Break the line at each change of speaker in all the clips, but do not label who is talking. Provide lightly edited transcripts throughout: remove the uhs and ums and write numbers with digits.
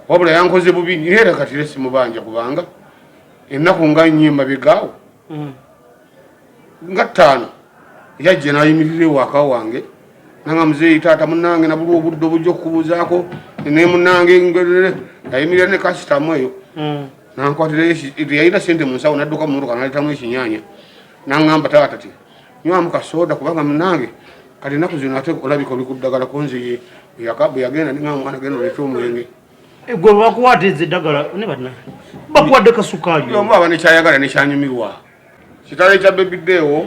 wabula yankoze bubi era kati lesi mubanja kubanga ennaku nga nnyima bigaawo nga ttaano yajja nayimirira ewaka wange nanga muzeeyi taata munnange nabulwa obudde obujja okukubuuzaako ne munnange ayimirira ne kasitamu eyo nankwatira yalina sente mu nsawo nadduka mumotoka naleetamu ekinyanya naŋŋamba taata ti nywamu kasooda kubanga munnange kati ennaku zino ate olabika oli ku ddagala kunzi bwe yagenda ninga mwana genda oleeta omwenge
gwe bakuwaatiriza eddagala ne banna bakuwadde kasukaali
omu aba nekyayagala nekyanyumirwa kitale kya Baby Deo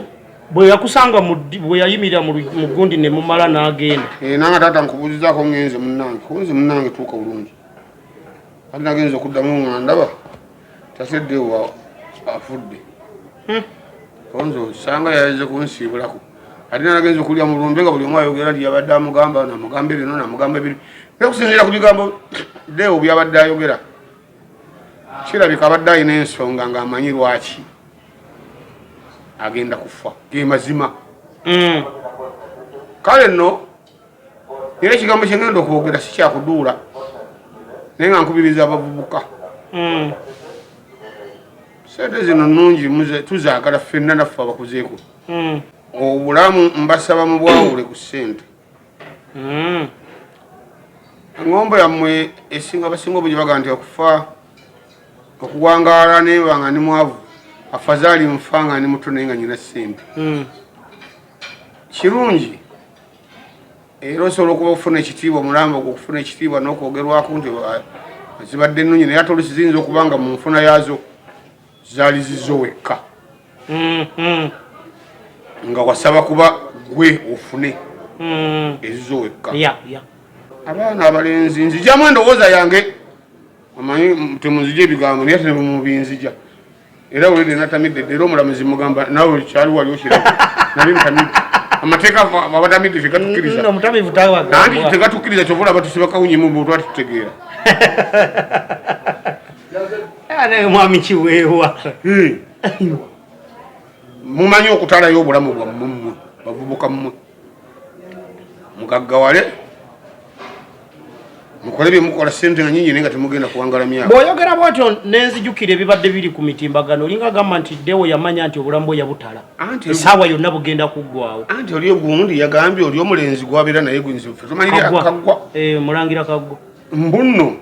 bwe yakusanga bwe yayimirira mu gundi ne mumala n'agenda
nanga taata nkubuuzizaako ngenze munnange kunze munnange tuuka bulungi ati nagenza okuddamu nga ndaba taseddewa afudde konze osanga yaze kunsiibulako ate nagenza okulya mu lumbe nga buli omu ayogera nti yabadde amugamba namugamba bino namugamba biri okusinziira ku bigambo Deo byabadde ayogera kirabika abadde alina ensonga ng'amanyi lwaki agenda kuffa ge mazima kale nno era ekigambo kyengenda okwogera sikyakuduula naye nga nkubiriza abavubuka sente zino nnungi tuzaagala ffenna naffe abakuzeeko obulamu mbasaba mu bwawule ku ssente engombo yammwe esinga basinga obungi baga nti okufa okuwangaala neba nga ndi mwavu afazaali nfa nga ndi muto naye nga nyina ssente kirungi era osobola okuba okufuna ekitiibwa omulamba okufuna ekitiibwa n'okwogerwako nti zibadde ennungi naye ate olusi ziyinza okuba nga mu nfuna yaazo zaali zizo wekka nga wasaba kuba gwe ofune ezizo wekka abaana abalenzi nzijamu endowooza yange amanyi temunzija ebigambo naye ate mubinzija era olede natamidde era omulamuzi mugamba nawe kyali wali okirako nali ntamidde amateeka abatamidde tegatukkiriza anti tegatukkiriza kyova olaba tusiba kawunyimu bwe twatutegeera
mwami Kiweewa
mumanyi okutalayo obulamu bwammwe mmwe bavubuka mmwe mugaggawale mukole bye mukola sente nga nyingi naye nga temugenda kuwangala myaka
bw'oyogera bw'otyo nenzijukira ebibadde biri ku mitimbagano olinga agamba nti Deo yamanya nti obulamu bwe yabutala essaawa yonna bugenda kuggwawo
anti oli ogundi yagambye oli omulenzi gwabeera naye gwinzife tumanyire akaggwa
mulangira kaggwa
mbunno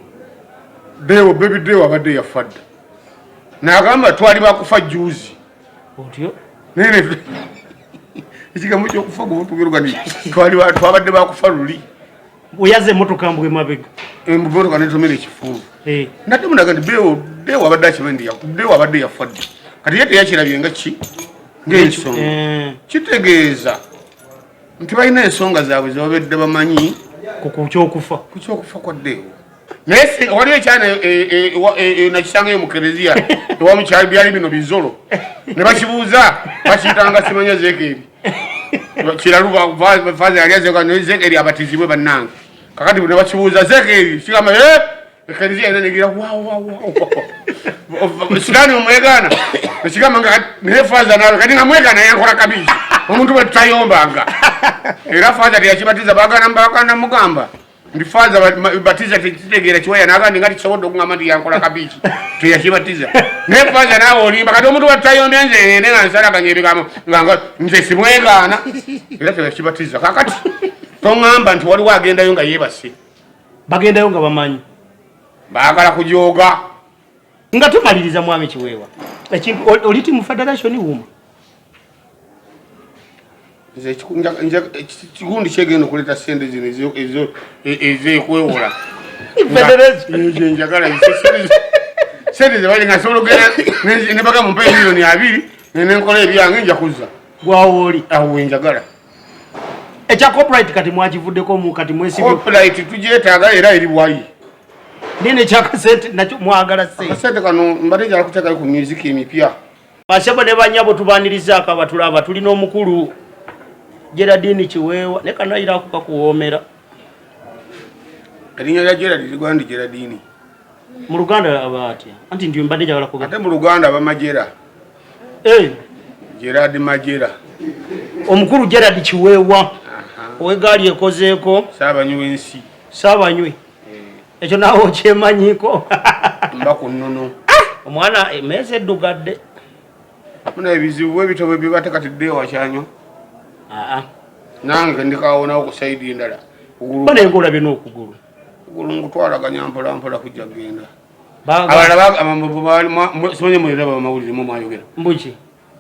Deo Baby Deo abadde yafadde n'agamba twali bakufa juuzi
otyo
nene ekigambo ky'okufa gwotugeruga nti twabadde bakufa luli
uyaze motoka mbwe mabega
embumotoka netomera ekifuulu nadde munaga nti Deo abadde akimanyi Deo abadde yafadde kati ye teyakirabye nga ki ng'ensonga kitegeeza nti balina ensonga zaabwe zebabedde bamanyi
ku kyokufa
kwa Deo naye waliwo ekyana nakisangayo mu kereziya ewamukyali byali bino bizolo ne bakibuuza bakiyitanga simanya zekeri kiralufaze yali zekeri abatizibwe bannange kakati ne bakibuuza zekeri kigamba ekereziya ena negira sitaani omwegana nekigamba nga naye faza nawe kati nga mwegana yankola kabisi omuntu bwe tutayombanga era faza teyakibatiza bagana namugamba ndi faza batiza tekitegeera kiwaya nagandi nga tikisobodde okugamba nti yankola kabiiki teyakibatiza naye faza naawe olimba kati omuntu bwatutayombya nze nga nsalaganya ebigambo nga nze simwegaana era teyakibatiza kakati toŋŋamba nti waliwo agendayo nga yeebase
bagendayo nga bamanyi
baagala kujooga
nga tumaliriza mwami Kiweewa oli timu federation wuma
kigundi kyegenda okuleta sente zino ezekwewola njagala sente zebali nga nsobola ogenda nebaga mumpa emiliyoni 2 nenkola ebyange nja kuzza
gwawo oli
awe njagala
ekya copyright kati mwakivuddeko mu kati mwesibye
copyright tugyetaaga era eri bwayi
nene kyakasente nakyo mwagala
kasente kano mbadde njala kuteekayo ku music emipya
basebo ne banyabo tubanirizaako abatulaba tulina omukulu Gerald Kiweewa ne kanayira ako kakuwoomera
erinnya lya Gerald ligwandi Gerald
mu Luganda abatya anti ndiyo mbadde njagala kuga
ate mu Luganda bamajera Gerald Majera
omukulu Gerald Kiweewa owegaali ekozeeko
saabanywi wensi
saabanywi ekyo naawe okyemanyiko
mba ku nnono
omwana emmeeza eddugadde
muna ebizibu ebitobe bibate kati Deo wakyanyo nange ndikawonawo ku saidi endala
bana enkola byonna okugulu
ogulu ngutwalaganya mpola mpola kujja kgenda abalala simanye mwiraba bamawulire mu mwayogera
mbuki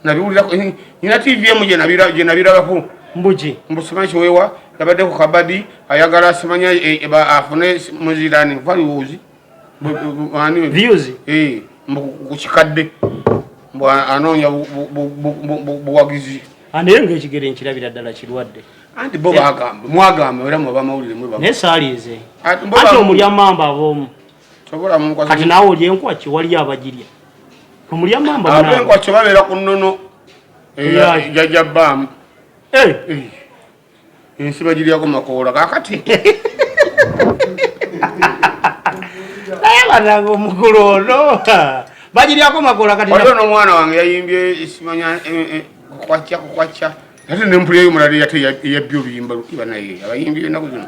nabiwulirako nina tvm gye nabirabako
mbuki
mbusimanyi kiweewa yabadde ku kabadi ayagala simanya afune muzirani valuzi
views
ku kikadde anoonya buwagizi
naye ngaekigere nkirabira ddala kirwadde
anti bo mwagamba era mwaba mawulire
naye saalize anti omulyamamba ab'omu kati naawe oli enkwaki waliyo abagirya omulyamamba
enkwaki babeera ku nnono jajja bbaamu ensi bagiryako makoola kakati
naye bananga omukulu ono bagiryako makoola kati
waliwo n'omwana wange yayimbye simanya kukwacya ate nempulyayo mulala ate eyabbye oluyimba lukiba naye abayimbi ennaku zino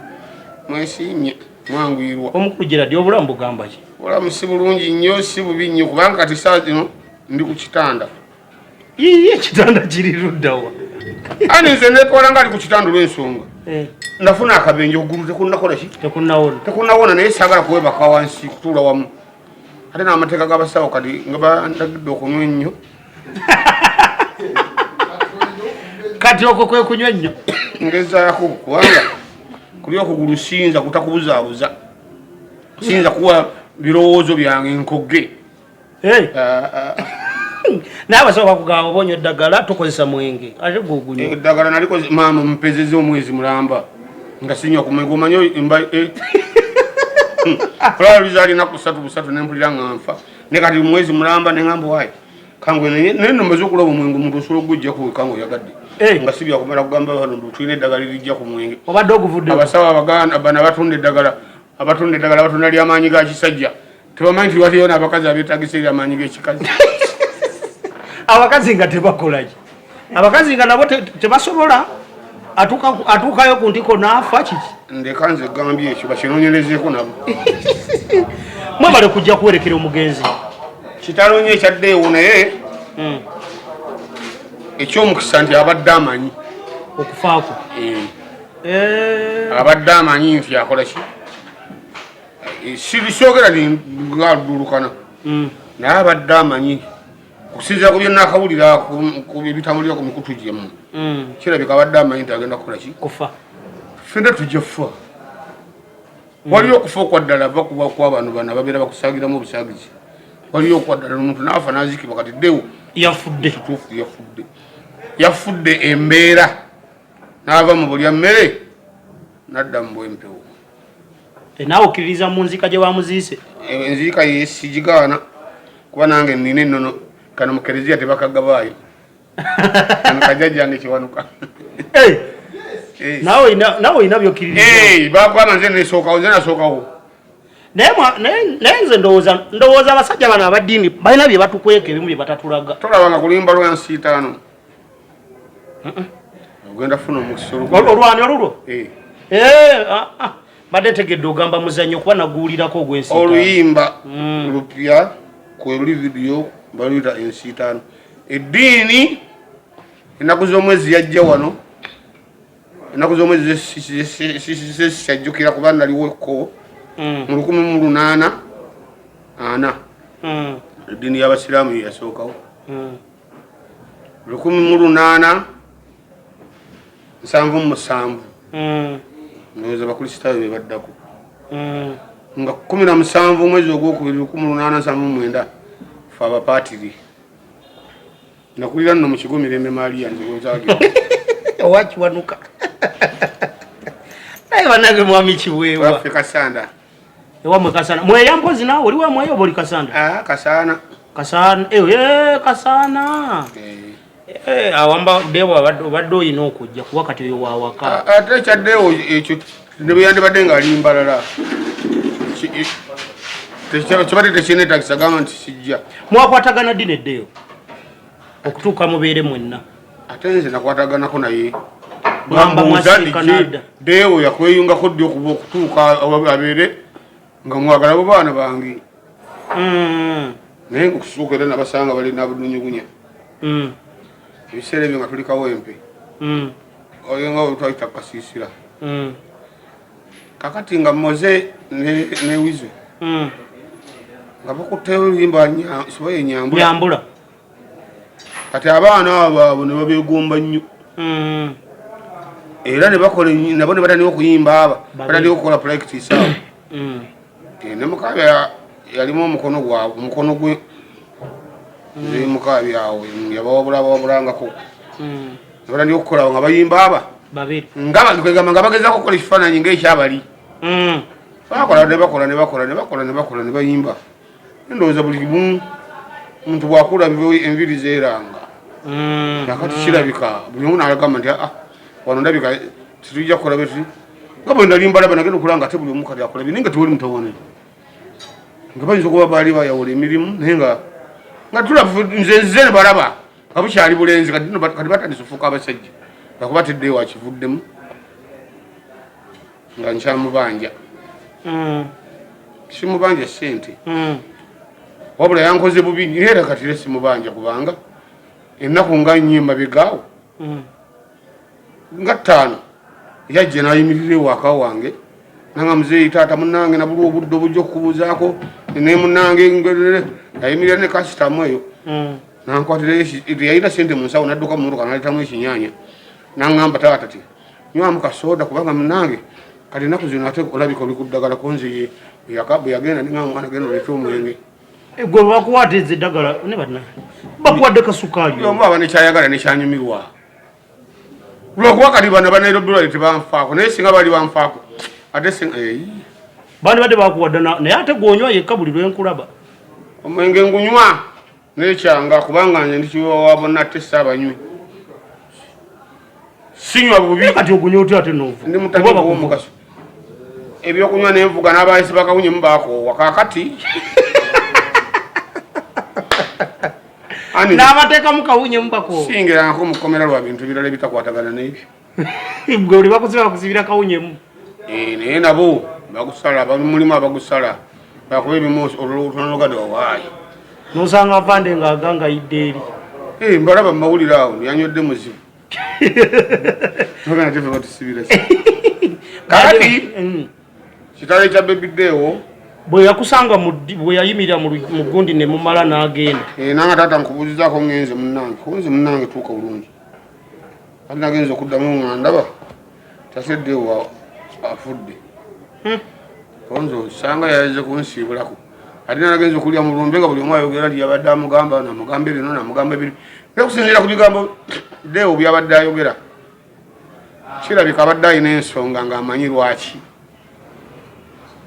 mwesiimye mwangwirwa
omukulu Gerald obulamu bugamba ki
obulamu si bulungi nnyo si bubi nnyo kubanga kati saa zino ndi ku kitanda
ekitanda kiri luddawa
ani nze netwala nga ali ku kitanda olw'ensonga ndafuna akabenje okugulu tekunnakola ki tekunnawona naye saagala kuwebaka wansi kutuula wamu ate n'amateeka g'abasawo kati nga bandagidde okunywa ennyo
kati okwo kwe kunywa ennyo
ngezaako kubanga kuli okugulu siyinza kutakubuzaabuza siyinza kuwa birowoozo byange nkogge
naye abasawo bakugamba obonywa eddagala tukozesa mwenge ate gwogunywa
eddagala nalikoze maama mpezeze omwezi mulamba nga sinywa ku mwenge omanyi olwaliza alina busatu nempulira nga nfa ne kati mwezi mulamba neŋamba waayi kangwe naye nomaze okulaba omwenge omuntu osobola okugujjaku kangwe oyagadde nga si byakumala kugamba bano tulina eddagala erijja ku mwenge
obadde oguvudde
abasawo abaganda bano abatunda eddagala abatunda lyamaanyi ga kisajja tebamanyi nti waliyo n'abakazi abeetagisa eryamaanyi g'ekikazi
abakazi nga tebakolaki abakazi nga nabo tebasobola atuukayo ku ntiko naafa kiki
ndeka nze gambye ekyo bakinoonyerezeeko nabo
mwebale kujja kuwerekera omugenzi
kitalo nnyo ekya Deo naye ekyomukisa nti abadde amanyi
okufaako
abadde amanyi nti akola ki sisoogera ngalulukana naye abadde amanyi okusinzira ku byenakawulira ku ebitambulira ku mikutu gyemu kirabika abadde amanyi nti agenda kukola ki
kufa
fenda tujja ffa waliyo okufa okwaddala bakuba ku abantu bano ababeera bakusaagiramu obusaagizi waliyo okwaddala omuntu naafa nazikibwa kati Deo
yafudde
ekituufu yafudde embeera n'ava mu bulya mmere nadda mu bwempewo
naawe okkiririza mu nzika gye bamuziise
enzika yesigigaana kuba nange nina ennono kano mu kereziya tebakagabaayo kano kajjajjange kiwanuka
nawe olina byokkiririza
bagamba nze nasookawo
naye nze ndowooza abasajja bano abaddiini balina bye batukweka ebimu bye batatulaga
tolabanga kulimba lwa nsi itaano ogenda funa omukisa
olwani olulwo badde ntegedde ogamba muzannyo kuba naguwulirako ogw'ensi
oluyimba lupya kweluli vidiyo baluyita ensi itaano eddiini ennaku z'omwezi yajja wano ennaku z'omwezi zesijjukira kuba naliwoko mu 1840 eddiini y'abasiraamu yasookawo 1877 ndowooza abakristaayo be baddako nga 17 omwezi ogwokubiri 1879 fe abapaatiri nakulira nno mu kigo Mirembe Maaliya nzigozage
owakiwanuka naye banange mwami Kiweewa
waffe Kasanda
ewamwe Kasanda mweya mpozi naawe oli wamweyo oba oli Kasanda
Kasaana
Kasaana awamba Deo obadde oyina okujja kuba kati oyo wawaka
ate ekya Deo ekyo ne yandibadde ng'ali mbalala kibadde tekyenetagisa gamba nti sijja
mwakwatagana ddi ne Deo okutuuka mubeere mwenna
ate nze nakwataganako naye
mwamba mwasiika nadda
Deo yakweyungako ddi okutuuka abeere nga mwagala abo baana bange naye okusuuka era nabasanga balina budunyugunya ebiseera ebyo nga tuli kawempe oyo nga twayita kasiisira kakati nga moze ne wizo nga bakuteyo oluyimba sibaye nyambula kati abaana abo ne babegomba nnyo era ne bakola nabo ne batandika okuyimba aba batandika okukola practice awo ne mukabya yalimu omukono gwe ne mukabya awo yabawabulangako ne batandika okukola nga bayimba aba nga bagezako okukola ekifaananyi ng'ekyabali bakola ne bayimba endowooza buli muntu bwakula enviri zeeranga nakati kirabika buli omu nagamba nti wano ndabika titujja kukola betuti nga bwe ndalimbalaba nagenda okulanga ate buli omu kati akola bye naye nga tewali mutawaana nga bayinza okuba baali bayawula emirimu naye nga tulaba nze ne balaba nga bukyali bulenzi kati batandise ofuuka abasajja ngakuba teddeyo wakivuddemu nga nkyamubanja simubanja sente wabula yankoze bubi era kati era simubanja kubanga ennaku nga nnyimba bigaawo nga 5 yajja nayimirira ewaka wange nanga muzeeyi taata munange nabuli obudde obujja okubuuzaako ne munange ayimirira ne kasitamu eyo nankwatira yalina sente mu nsawo nadduka mu motoka naletamu ekinyanya nangamba taata ti nywamu kasoda kubanga munange kati ennaku zino ate olabika oli ku ddagala konze yakabu yagenda ningamba mwana genda oleta omwenge
gwe bakuwaata eza eddagala ne bana bakuwadde kasukaali
omu aba nekyayagala nekyanyumirwa lwokuba kati bana banairobi lwali tebanfaako naye singa bali banfaako ate
bandi badde bakuwadde naye ate gwonywa yekka buli lwenkulaba
omwenge ngunywa nekyanga kubanga nze ndikiwawa bonna ate saabanywi sinywa bubi
kati ogunywa otya ate noovu
ndi mutandika w'omugaso ebyokunywa nenvuga n'abaayisi bakawunyemu baakoowa kaakati
n'abateeka mukawunyemu bakoowa
singirangako mukomera lwa bintu birala ebitakwatagana n'ebyo
gwe oli bakuziba bakuzibira kawunyemu
naye nabo bagusala mulimu abagusala bakuba ebimu olwotonogade wawaayi
nosanga avande ng'aganga yidde eri
mbalaba mumawulire awo yanywedde muzibu togana tefe batusibira kakati kitale kya Baby Deo
bwe yakusanga bwe yayimirira mu gundi ne mumala n'agenda
nanga taata nkubuuzizaako ngenze munnange tuuka bulungi ati nagenza okuddamu nga ndaba taseddeewo afudde konze osanga yaze kunsiibulako ate nagenza okulya mu lumbe nga buli omu ayogera nti yabadde amugamba namugamba ebino namugamba ebiri naye okusinziira ku bigambo Deo byabadde ayogera kirabika abadde alina ensonga ng'amanyi lwaki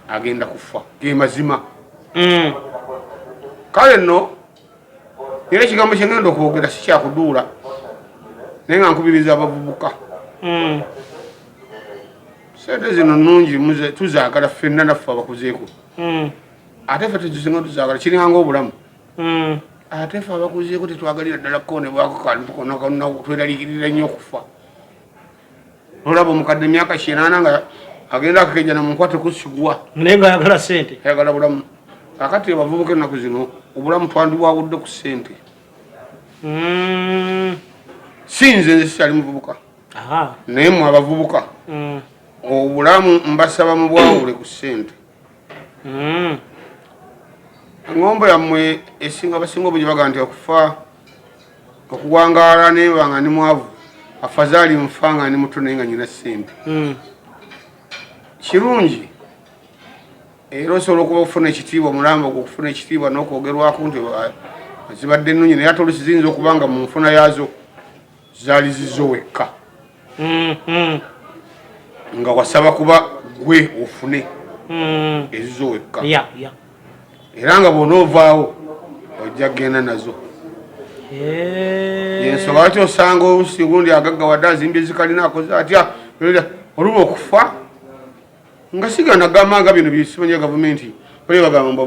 agenda kufa ge mazima kale nno era ekigambo kyengenda okwogera sikyakuduula naye nga nkubiriza abavubuka sente zino nnungi tuzaagala ffenna naffe abakuzeeko ate ffe tetusinga tuzaagala kiringanga obulamu ate ffe abakuzeeko tetwagalira ddala kukonebwako kantu kona tweraliikirira nnyo okufa olaba omukadde emyaka 80 nga agenda akakenjana mu nkwate kusigwa
naye nga ayagala sente
ayagala bulamu akati abavubuka ennaku zino obulamu twandibwabudde ku sente sinze nze sikyali muvubuka naye mwe abavubuka obulamu mbasaba mu bwawule ku sente engombo yammwe abasinga obungi baga nti okufa okuwangaala neba nga ndi mwavu afazaali nfa nga ndi muto naye nga nyina sente kirungi era osobola okuba okufuna ekitiibwa mulamba okufuna ekitiibwa n'okwogerwako nti zibadde ennungi naye ate olusi ziyinza okuba nga mu nfuna yaazo zaali zizo wekka nga wasaba kuba gwe ofune ezizo wekka era nga bw'onoovaawo ojja kgenda nazo yensonga lwaki osanga olusi gundi agaggawadde azimbye zikalina akoze atya oluba okufa nga sigana gamba nga bino bisimanya gavumenti bali bagamba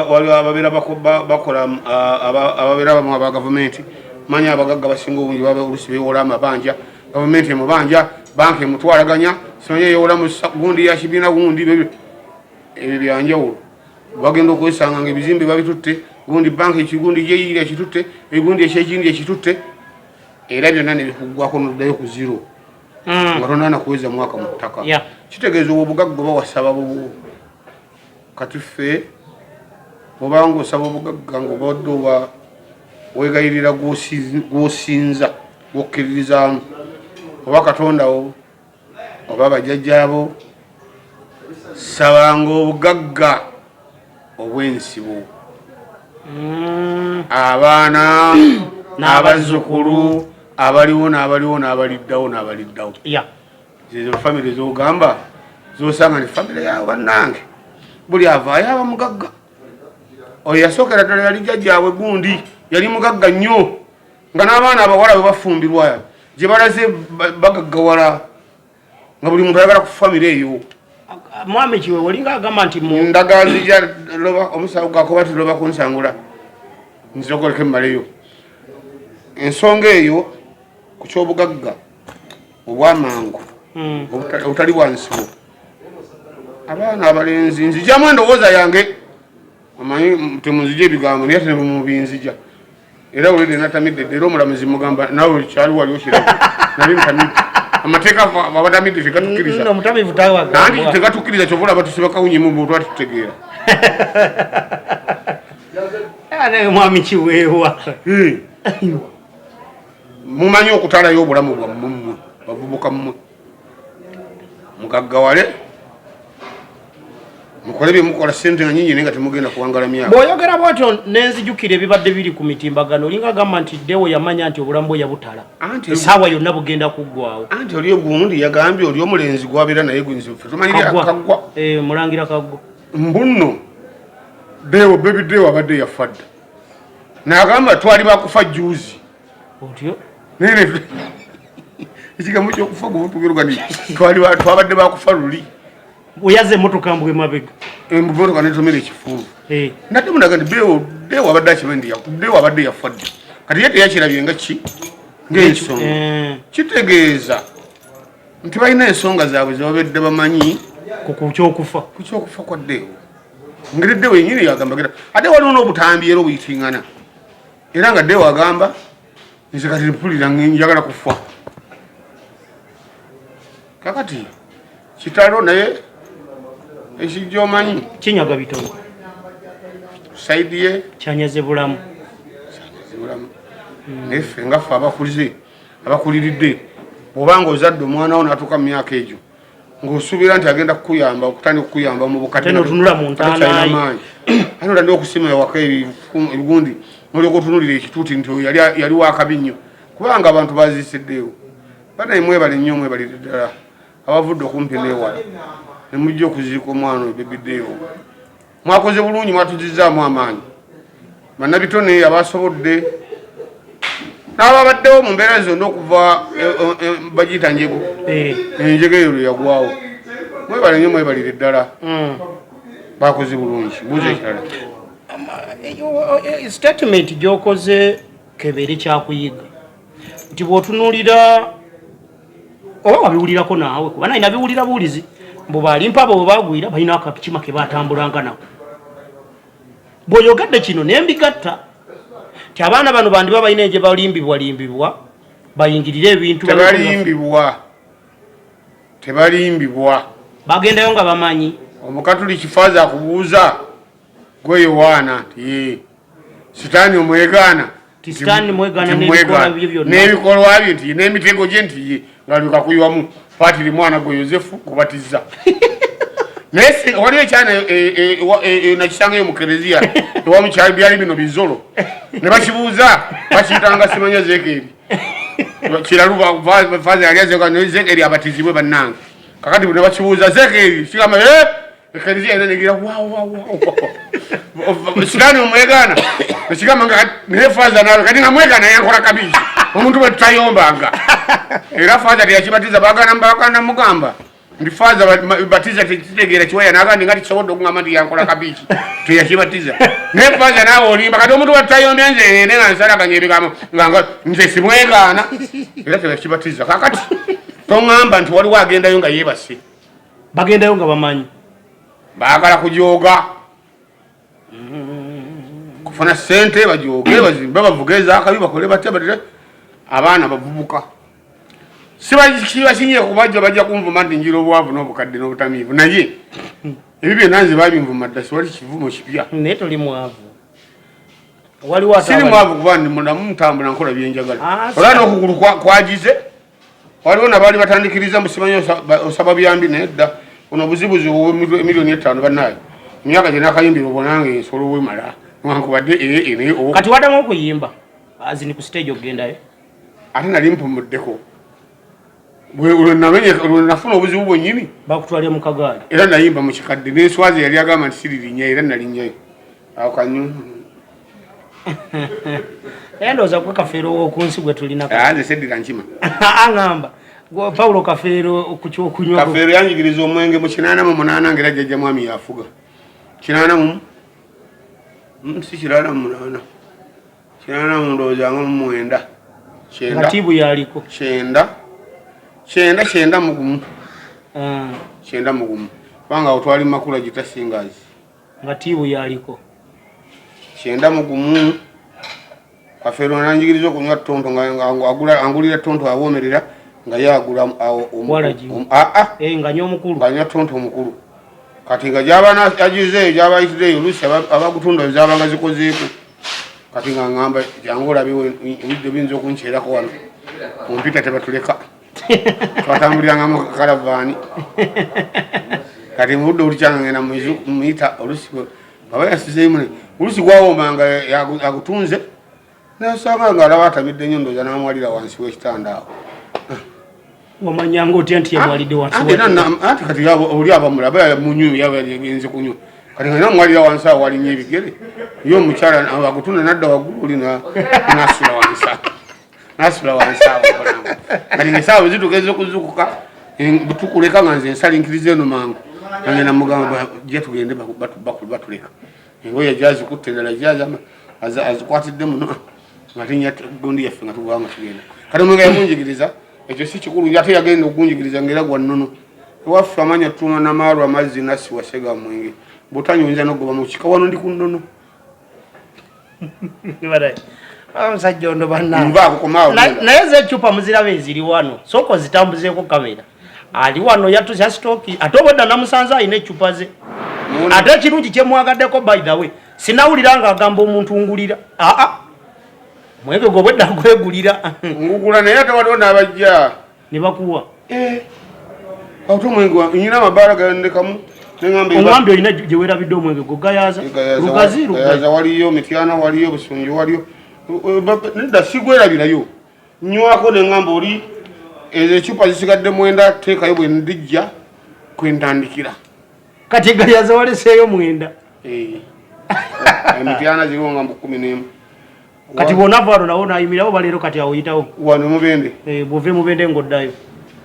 waliwo ababeera bakola ababeera bamu aba gavumenti manya abagagga basinga obungi baba olusi bewola amabanja gavumenti emubanja banka emutwalaganya simanya yewola mu gundi ya kibiina gundi ebyo byanjawulo bagenda okwesanga nga ebizimbe babitutte gundi banka ekigundi gyeyiri ekitutte egundi ekyekindi ekitutte era byonna nebikuggwako noddayo ku zero nga tonana kuweza mwaka mu ttaka kitegeeza obugagga oba wasaba bubu kati ffe obanga osaba obugagga ngaobadde oba wegayirira gwosinza gwokkiririzaamu oba katondawo oba bajjajjaabo sabanga obugagga obwensibo abaana n'abazzukulu abaliwo n'abaliddawo ezo famire zogamba zosanga ne famire yawe bannange buli avaayo aba mugagga oyo yasookera ddala yali jjajjaabwe gundi yali mugagga nnyo nga n'abaana abawala bwe bafumbirwa gye balaze bagaggawala nga buli muntu ayagala ku famire eyo
mwami Kiweewa olinga agamba nti
ndagala nzija loba omusawo gakoba tiloba kunsangula nzirogoleke mmaleyo ensonga eyo ku kyobugagga obwamangu obutali bwansibo abaana abalenzi nzijamu endowooza yange amanyi temunzija ebigambo naye ate nebumubinzija era olwedde natamidde era omulamuzi mugamba nawe kyali wali okirako nali ntamidde amateeka abatamidde tegatukkiriza nanti tegatukkiriza kyova olaba tusiba kawunyimu buntu atutegeera
mwami Kiweewa
mumanyi okutalayo obulamu bwammwe mmwe bavubuka mmwe mugaggawale mukole byemukola sente nga nyinyi naye nga temugenda kuwangala myaka
bw'oyogera bwatyo nenzijukira ebibadde biri ku mitimbagano olinga agamba nti Deo yamanya nti obulamu bwe yabutala essaawa yonna bugenda kuggwawo
anti oli ogundi yagambye oli omulenzi gwabeera naye gwinzife tumanyira kaggwa
mulangira kaggwa
mbunno Deo Baby Deo abadde yafadde n'agamba twali bakufa juuzi
otyo
ekigambo kyokufa gumutugerugani twabadde bakufa luli
oyaze emotoka mbwe mabega
emotoka netomera ekifunvu nadde munaga nti Deo abadde akimanyi Deo abadde yafadde kati ye teyakirabye nga ki ng'ensonga kitegeeza nti balina ensonga zaabwe zebabedde bamanyi
ku kyokufa
kwa Deo ngeri Deo yenyini yagamba ate waliwo n'obutambi era obuyitingana era nga Deo agamba nze kati mpulira njagala kufa kakati kitalo naye ekijja omanyi
kinyaga bitono
saidi ye
kyanyaze bulamu
naye ffe nga ffe abakuliridde bw'obanga ozadde omwana wo n'atuuka mu myaka egyo ng'osuubira nti agenda kukuyamba okutandika okukuyamba mu
bukatentunula mu ntaanaamaanyi
ate otandika okusima ewaka ebigundi nolyoka otunulira ekituuti nti yali wakabi nnyo kubanga abantu baziiseddeewo banaye mwebale nnyo mwebalire ddala abavudde okumpi n'ewala ne mujja okuziika omwana oyo Baby Deo mwakoze bulungi mwatuzizzaamu amaanyi bannabitone abasobodde n'ababaddewo mu mbeera zonna okuva bagiyita njego enjego eyo yagwawo mwebale nnyo mwebalire ddala bakoze bulungi buuza ekirala
statement gyokoze kebere kyakuyiga nti bw'otunuulira oba wabiwulirako naawe kuba nalina biwulira buwulizi mbu balimpa bo bagwira balina akakima ke batambulanga nako bw'oyogedde kino nembigatta ti abaana bano bandiba balina gye balimbibwa bayingirire ebintu
tebalimbibwa
bagendayo nga bamanyi
omukatuli kifaaza akubuuza gwe Yowaana nti sitaani omwegaana n'ebikolwa bye nti n'emitego gye nti ye ng'alyoka kuyiwamu paatiri mwana gwe Yozefu kubatiza naye waliwo ekyana nakisangayo mu kereziya ewamukyali byali bino bizolo ne bakibuuza bakiyitanga simanya Zekeri kiralufaza yali azeeka Zekeri abatizibwe bannange kakati ne bakibuuza Zekeri kigamba ekereziya ena negira sitaani omwegaana ekigamba nga naye faaza nawe kati nga mwegaana yankola kabi omuntu bwe tutayombanga era faaza teyakibatiza bagana namugamba ndi faaza batiza tekitegeera kiwaya nagandi nga tikisobodde okugamba nti yankola kabiiki teyakibatiza naye faaza naawe olimba kati omuntu bwe tutayombya nze nga nsalaganya ebigambo nga nze simwegaana era teyakibatiza kakati toŋŋamba nti waliwo agendayo nga yeebase
bagendayo nga bamanyi
baagala kujooga kufuna ssente bajooge bazimbe bavuge ezakabi bakole batya abaana bavubuka sibakinye kubajja bajja kunvuma nti njira obwavu n'obukadde n'obutamiivu naye ebyo byonna nze babinvuma dda siwali kivumo kipya
naye toli mwavu waliwo
siri mwavu kuba ndamu mutambula nkola byenjagala olwa n'okugulu kwagize waliwo nabaali batandikiriza musimanyi osaba byambi naye dda ono obuzibuzi miliyoni 5 bannaayo emyaka gye nakayimbira obonange ensolo wemala wankubadde
kati waddamu okuyimba azini ku stage okugendayo
ate nali mpumuddeko nafuna obuzibu bwennyini
bakutwalya mu kagaali
era nayimba mu kikadde n'enswazi yali agamba nti siririnnya era nalinnyayo awo kanyu
era ndowooza gwe kafeero okunsi gwe tulina
nze seddira nkima
aŋŋamba Paulo kafeero okukyokunywa
kafeero yanjigiriza omwenge mu 88 ngera jjajja mwami yafuga 88 si 88 ndowooza nga mu 9
nga tiibu yaliko
9 mugumu 9 mugumu kubanga awo twali makula gitasingazi
nga tiibu yaliko
9 mugumu kafeero nanjigiriza okunywa tonto angulira tonto awoomerera nga yagula
nga nyo omukulu
nga nywa tonto omukulu kati nga gyaba agizeeyo gyaba ayitireyo oluusi abagutunda zabanga zikozeeko kati nga ngamba jangu olabewo ebidde biyinza okunkyerako wano mumpita tebatuleka twatambuliranga mu kalavaani kati mu budde olukyanga ngenda muyita oluusi aba yasizeemu oluusi gwawombanga agutunze nasanga nga alaba atabidde nnyo ndooza n'amwalira wansi w'ekitanda awo
wamanyanga otya nti yamwalidde wansi
ati kati oli abamulaba munywi yaba yagenze kunywa kati nga namwalira wansi awo walinnya ebigere ye omukyala agutunda nadda waggulu oli nasula wansi awo kati ngaesaawa zitugeze okuzukuka tukuleka nga nze nsalinkiriza eno mangu nange namugamba jja tugende batuleka engoye gyazikutte endala gyazama azikwatidde muno nga tinya gundi yaffe nga tugwanga tugenda kati omwenge yagunjigiriza ekyo si kikulu ate yagenda okunjigiriza ngaera gwa nnono ewaffe amanya tuuma namaalu amazzi nasiwa sega mwenge bwotanyonza nogoba mukika wano ndi ku nnono
omusajja ono
bannanvakukomaawo
naye zecupa muziraba eziri wano sooka ozitambuzeeko kamera ali wano yatusa sitooki ate obadda namusanze alina ecupa ze ate ekirungi kyemwagaddeko by the way sinawulira nga agamba omuntu ngulira mwenge gwe obwedda gwegulira
ngugula naye ate waliwo n'abajja
ne bakuwa
ate omwenge nyina amabaala gandekamu
omwambi olina gye weerabidde omwenge gwe gayaza lugazi
waliyo mityana waliyo busunju waliyo nedda sigwerabirayo nywako neŋŋamba oli ezo ecupa zisigadde 9 teekayo bwe ndijja kwentandikira
kati gayaza waleseeyo 9
emityana ziriwo nga 11
kati bonavaano nawo nayimirawo baleero kati awoyitawo
wano mubende
bwove mubende ngoddayo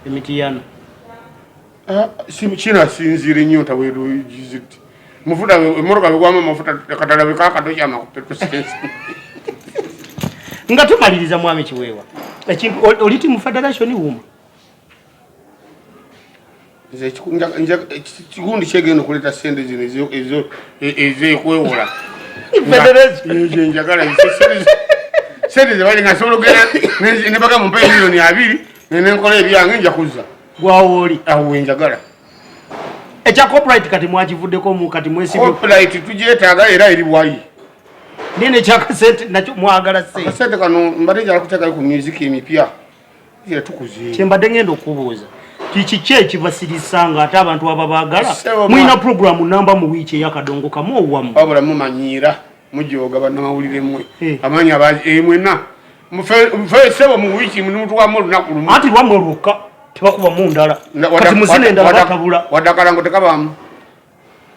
emitiyana
kina sinzire nnyo taweerugiziti mufuta emmotoka begwamu amafuta katala bekakatokyama kupetusensi
nga tumaliriza mwami Kiweewa ekintu oliti mu federation wuma
kigundi kyegenda okuleeta sente zino ezekwewola njagala sente zebali nga sobola ogenda nebaga mumpa miliyoni 2 nenenkola ebyange nja kuzza
gwawooli
awo wenjagala
ekya copyright kati mwakivuddeko mu kati
copyright tugyetaaga era eri bwayi
nene ekyakasente nakyo mwagala
akasente kano mbadde njala kuteekayo ku music emipya era tukuze
kyembadde ngenda okubuuza kiki ekibasirisa nga ate abantu aba baagala mulina programu namba mu wiiki eyakadongo kamu owamu
wabula mumanyiira mujooga bannamawulire mmwe amanyi mwena mufeesebo mu wiiki mutuwamu olunaku lumu
anti lwammwe lwokka tebakubamu ndala kati muzina endala batabula
waddakalango tekabaamu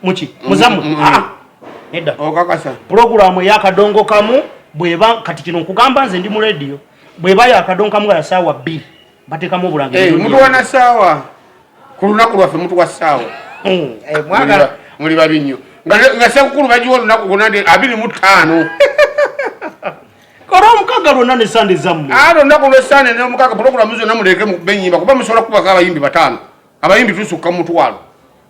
muki muzamu nedda
okakasa
programu eyakadongo kamu bweba kati kino nkugamba nze ndi mu radio bweba yakadongo kamu nga yasaawa 2 batekamu obulange
mutuwana saawa ku lunaku lwaffe mutuwa saawa muli babi nnyo nga sekukulu bagiwa olunaku gonande 25
kora omukaga lwonna ne sande zammwe
olunaku lwesande n'omukaga pulogulamu zonna muleke benyimba kuba musobola kubaka abayimbi 5 abayimbi tusukka mutwalo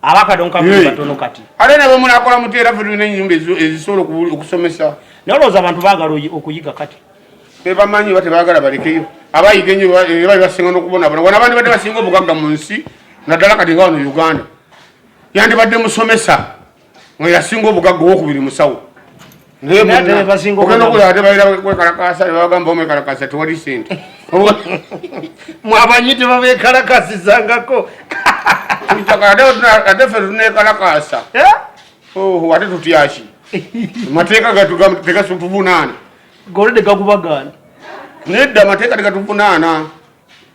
abakadonka mu batono kati
ate nabo munakola muteera fe tulina ennyumba ezisobola okusomesa
nolowooza abantu baagala okuyiga kati
bebamanyi ba tebaagala balekeyo abayiga ennyo bali basinga n'okubonabona wana abandi badde basinga obugagga mu nsi naddala kati nga wano Uganda yandibadde musomesa nga yasinga obugagga owokubiri musawo ogenda okulaba tebalira kwekalakasa nebagamba omwekalakasa tewali sente
mwabanyi tebabekalakasizangako
ate ffe tunekalakasa ate tutyaki mateeka tegatuvunaana
golede gakubagana
nedda amateeka tegatuvunaana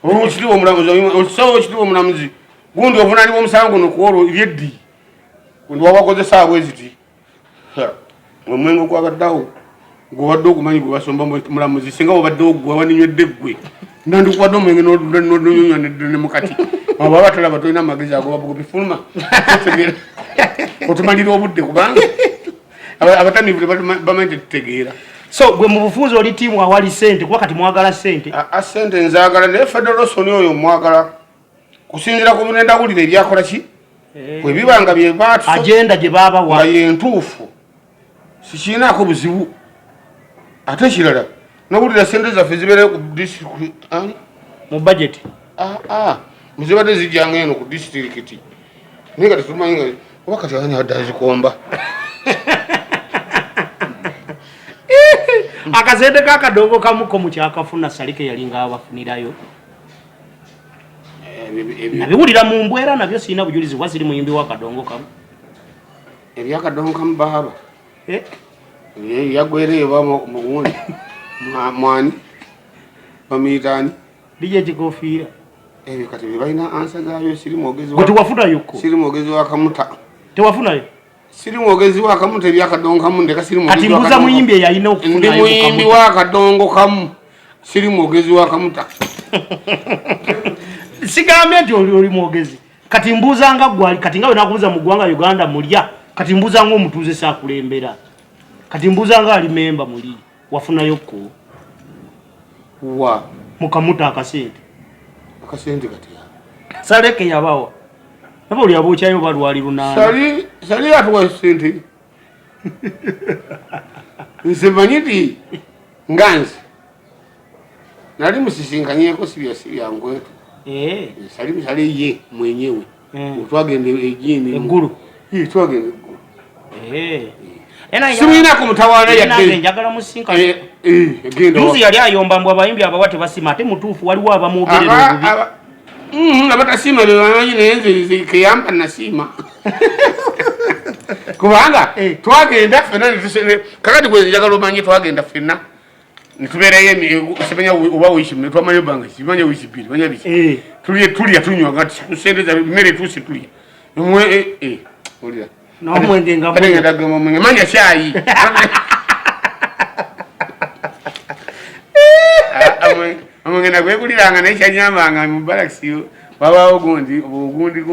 olwokitiibwa omulamuzi okisawo ekitiibwa omulamuzi gundi ovunaanibwa omusango guno kuolwo lyeddi gundi wabakozesa bweziti omwenge gwagaddawo gwobadde okumanyi gwe basomba mulamuzi singa wabaddewo gwe waninywedde ggwe nandikuwadde omwenge nonyonywa ne mukati aba batalaba tolina amagezi agobabugubifuluma otumalira obudde kubanga abatamiivu bamanyi tetutegeera
so gwe mu bufuuzi oli tiimu awali sente kuba kati mwagala sente
sente nzaagala naye federosoni oyo mwagala kusinzira ku binendawulire ebyakola ki bwe bibanga
agenda gye baabawa
nga yentuufu sikiinaako buzibu ate kirala nawulira sente zaffe zibeereyo ku disitulikiti
mu bajeti
muzibadde zijjanga eno ku disitulikiti naye nga tetumanyi nga oba kati ani adde azikomba
akasente kakadongo kamuko mukyakafuna salike yalinga abafunirayo nabiwulira mu mbwera nabyo sirina bujulizi bwa ziri muyimbi wakadongo kamu
ebyakadongo kamu baaba yagwereyo bamugundi mwani bamuyitaani
lije kikofiira
ebyo kati bebalina ansa gaabyo siri
mwogezi
siri mwogezi wakamuta
tewafunayo
siri mwogezi wakamuta ebyakadongo kamu ndeka siri
kati mbuza muyimbi eyalina okufunayo
ndi muyimbi wakadongo kamu siri mwogezi wakamuta
sigambye nti oli mwogezi kati mbuuza nga gwali kati nga we nakubuuza mu ggwanga Uganda mulya kati mbuuza nga omutuuze saakulembera kati mbuuza nga ali memba muli wafunayo ko
wa
mukamuta akasente
kati
saleke yabawa nabo oli abookyayo balwali lunaana
sali atuwa sente nze manyi nti nganze nali musisinkanyeko sibya ngwetu sali ye mwenyewe twagenda ejini
eggulu
twagenda eggulu simuyina ku mutawaana
yadde njagala musinkana juzi yali ayomba mbw abayimbi abawa tebasima ate mutuufu waliwo abamwogerera obubi
abatasiima bebamanyi naye nze keyamba nasiima kubanga twagenda fenna kakati gwe njagala omanyi twagenda fenna nitubeerayo simanya oba wiikimu netwamanya banga simanya wiiki bbiri manya biki tulya tunywa ngati sente za mmere tuusi tulya olira
n'omwenge nga
omwenge manya kyayi omwenge nagweguliranga naye kyanyambanga mu balakisi wabaawo gundi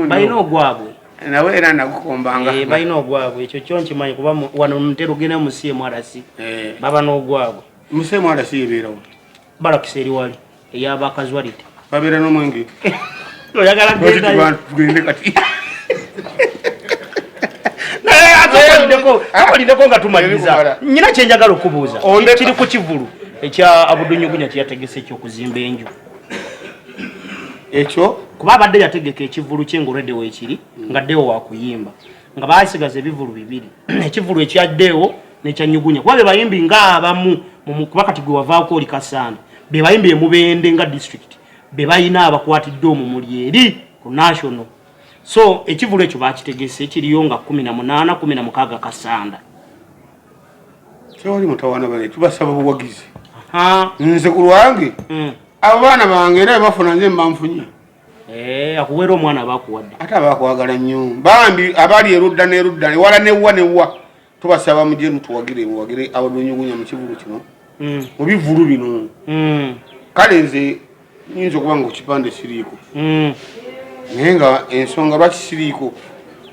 balina ogwabwe
nawe era nagukombanga
balina ogwabwe ekyo kyo nkimanyi kuba wano mutero genda mu CMRC baba n'ogwabwe
musemu alasi ebeerawo
balakisi eri wali ey'abakazwalite
babeera n'omwenge
oyagala
tugende kati
akolindeko nga tumaliza nyina kyenjagala okubuuza kiri ku kivulu ekya abudunyugunya kyeyategese ekyokuzimba enju
ekyo
kuba abadde yategeka ekivulu kyengolweddewo ekiri nga ddewo wakuyimba nga baasigaza ebivulu bibiri ekivulu ekyaddewo nekyanyugunya kuba be bayimbi ngaabamu kuba kati gwe wavaako oli Kasanda be bayimbi emubende nga district be bayina abakwatidde omumuli eri ku national so ekivulu ekyo bakitegese kiriyo nga 18 16 Kasanda
kyewali mutawaana bane tubasaba buwagizi nze ku lwange abaana bange era bafuna nze mbanfunye
akuwera omwana bakuwadde
ate abakwagala nnyo bambi abali erudda n'erudda ewala newwa tubasaba mujje mutuwagire abadunyugunya mu kivulu kino mu bivulu bino kale nze nyinza okuba nga kukipande siriiko naye nga ensonga lwaki siriiko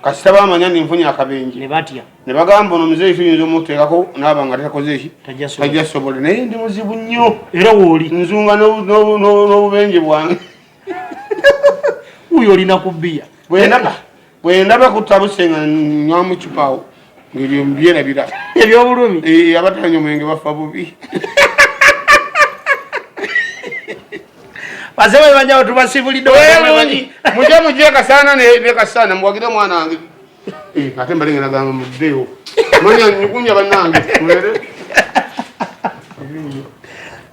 kasita bamanya ninfunye akabenje ne bagamba ono muzeeyi tuyinza omuteekako naaba nga takoze eki tajja sobole naye ndi muzibu nnyo
era wooli
nzunga n'obubenje bwange
uyo olina kubbiya
bwenaba bwe ndaba kutabuse nga nywamu kipawo ng'ebyo mbyerabira
ebyobulumi
abatanywa omwenge bafa bubi
basebe banjawo tubasibulidde
muje kasaana ne kasaana muwagire mwana wange ate mbalengera gamba muddeyo manya nyukunya bannange